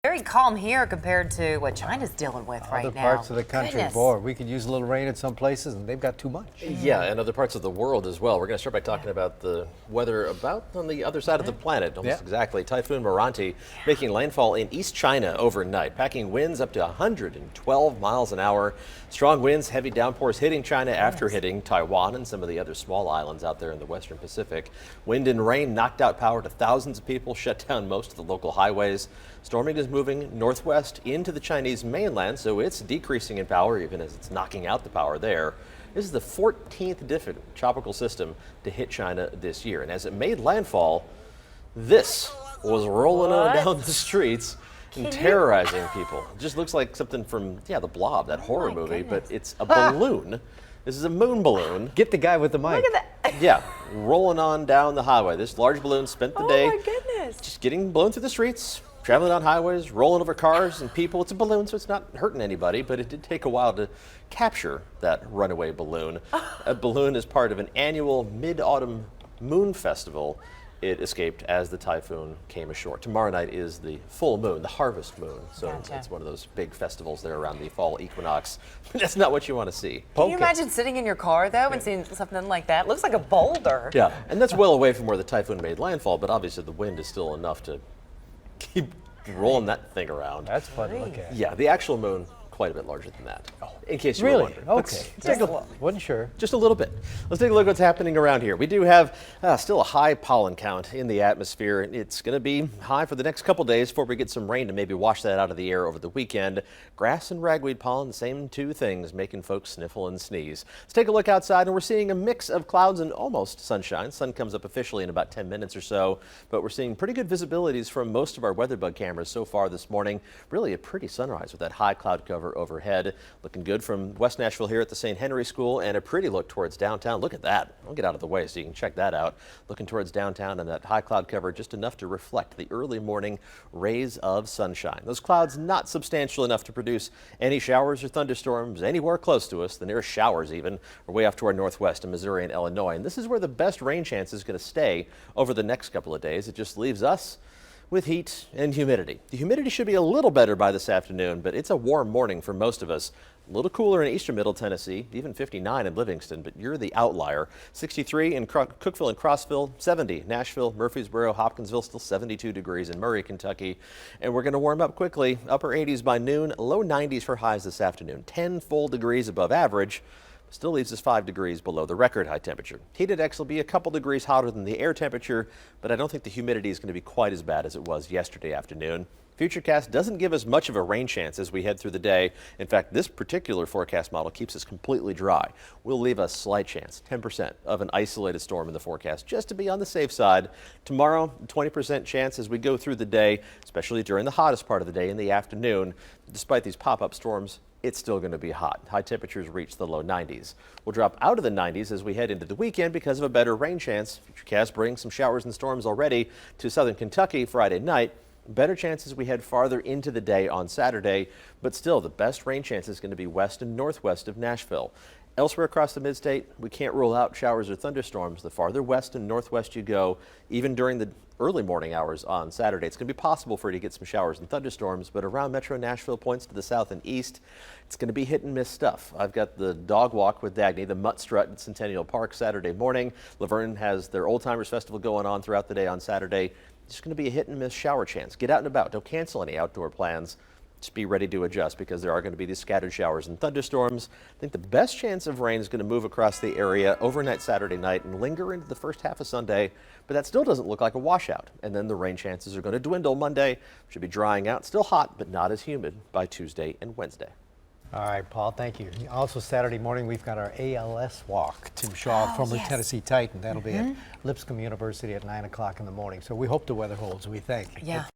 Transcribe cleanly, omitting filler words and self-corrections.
Very calm here compared to what China's dealing with right now. Other parts of the country, Goodness. boy, we could use a little rain in some places, and they've got too much. Yeah, and other parts of the world as well. We're going to start by talking about the weather about on the other side of the planet, almost exactly. Typhoon Moranti making landfall in East China overnight, packing winds up to 112 miles an hour. Strong winds, heavy downpours hitting China after hitting Taiwan and some of the other small islands out there in the western Pacific. Wind and rain knocked out power to thousands of people, shut down most of the local highways. Storming is moving northwest into the Chinese mainland, so it's decreasing in power even as it's knocking out the power there. This is the 14th different tropical system to hit China this year, and as it made landfall, this was rolling on down the streets and terrorizing people. It just looks like something from, The Blob, that horror movie, but it's a balloon. This is a moon balloon. Get the guy with the mic. Look at that. Yeah, rolling on down the highway. This large balloon spent the day Oh my goodness. just getting blown through the streets, traveling on highways, rolling over cars and people. It's a balloon, so it's not hurting anybody, but it did take a while to capture that runaway balloon. A balloon is part of an annual mid-autumn moon festival. It escaped as the typhoon came ashore. Tomorrow night is the full moon, the harvest moon. So Gotcha. it's one of those big festivals there around the fall equinox. That's not what you want to see. Can you imagine sitting in your car, though, and seeing something like that? Looks like a boulder. Yeah, and that's well away from where the typhoon made landfall, but obviously the wind is still enough to keep rolling that thing around. That's fun to look at. Yeah, the actual moon, quite a bit larger than that. In case you were Really? wondering. Okay. Take a look. Wasn't sure. Just a little bit. Let's take a look at what's happening around here. We do have still a high pollen count in the atmosphere. It's going to be high for the next couple days before we get some rain to maybe wash that out of the air over the weekend. Grass and ragweed pollen, the same two things, making folks sniffle and sneeze. Let's take a look outside, and we're seeing a mix of clouds and almost sunshine. Sun comes up officially in about 10 minutes or so, but we're seeing pretty good visibilities from most of our WeatherBug cameras so far this morning. Really a pretty sunrise with that high cloud cover overhead. Looking good from West Nashville here at the St. Henry School, and a pretty look towards downtown. Look at that. I'll get out of the way so you can check that out. Looking towards downtown and that high cloud cover just enough to reflect the early morning rays of sunshine. Those clouds not substantial enough to produce any showers or thunderstorms anywhere close to us. The nearest showers even are way off to our northwest in Missouri and Illinois. And this is where the best rain chance is going to stay over the next couple of days. It just leaves us with heat and humidity. The humidity should be a little better by this afternoon, but it's a warm morning for most of us. A little cooler in eastern middle Tennessee, even 59 in Livingston, but you're the outlier. 63 in Cookeville and Crossville, 70 Nashville, Murfreesboro, Hopkinsville, still 72 degrees in Murray, Kentucky. And we're going to warm up quickly, upper 80s by noon, low 90s for highs this afternoon. 10 full degrees above average. Still leaves us 5 degrees below the record high temperature. Heat index will be a couple degrees hotter than the air temperature, but I don't think the humidity is going to be quite as bad as it was yesterday afternoon. Futurecast doesn't give us much of a rain chance as we head through the day. In fact, this particular forecast model keeps us completely dry. We'll leave a slight chance, 10% of an isolated storm in the forecast, just to be on the safe side. Tomorrow, 20% chance as we go through the day, especially during the hottest part of the day in the afternoon. Despite these pop-up storms, it's still going to be hot. High temperatures reach the low 90s. We'll drop out of the 90s as we head into the weekend because of a better rain chance. Futurecast brings some showers and storms already to southern Kentucky Friday night. Better chances we head farther into the day on Saturday, but still the best rain chance is going to be west and northwest of Nashville. Elsewhere across the midstate, we can't rule out showers or thunderstorms. The farther west and northwest you go, even during the early morning hours on Saturday, it's going to be possible for you to get some showers and thunderstorms, but around Metro Nashville, points to the south and east, it's going to be hit and miss stuff. I've got the dog walk with Dagny, the Mutt Strut at Centennial Park Saturday morning. Laverne has their Old Timers Festival going on throughout the day on Saturday. It's going to be a hit and miss shower chance. Get out and about. Don't cancel any outdoor plans. Just be ready to adjust because there are going to be these scattered showers and thunderstorms. I think the best chance of rain is going to move across the area overnight Saturday night and linger into the first half of Sunday, but that still doesn't look like a washout. And then the rain chances are going to dwindle Monday. Should be drying out. Still hot, but not as humid by Tuesday and Wednesday. All right, Paul, thank you. Also, Saturday morning, we've got our ALS walk. Tim Shaw, former Tennessee Titan. That'll be at Lipscomb University at 9 o'clock in the morning. So we hope the weather holds, we think. Yeah.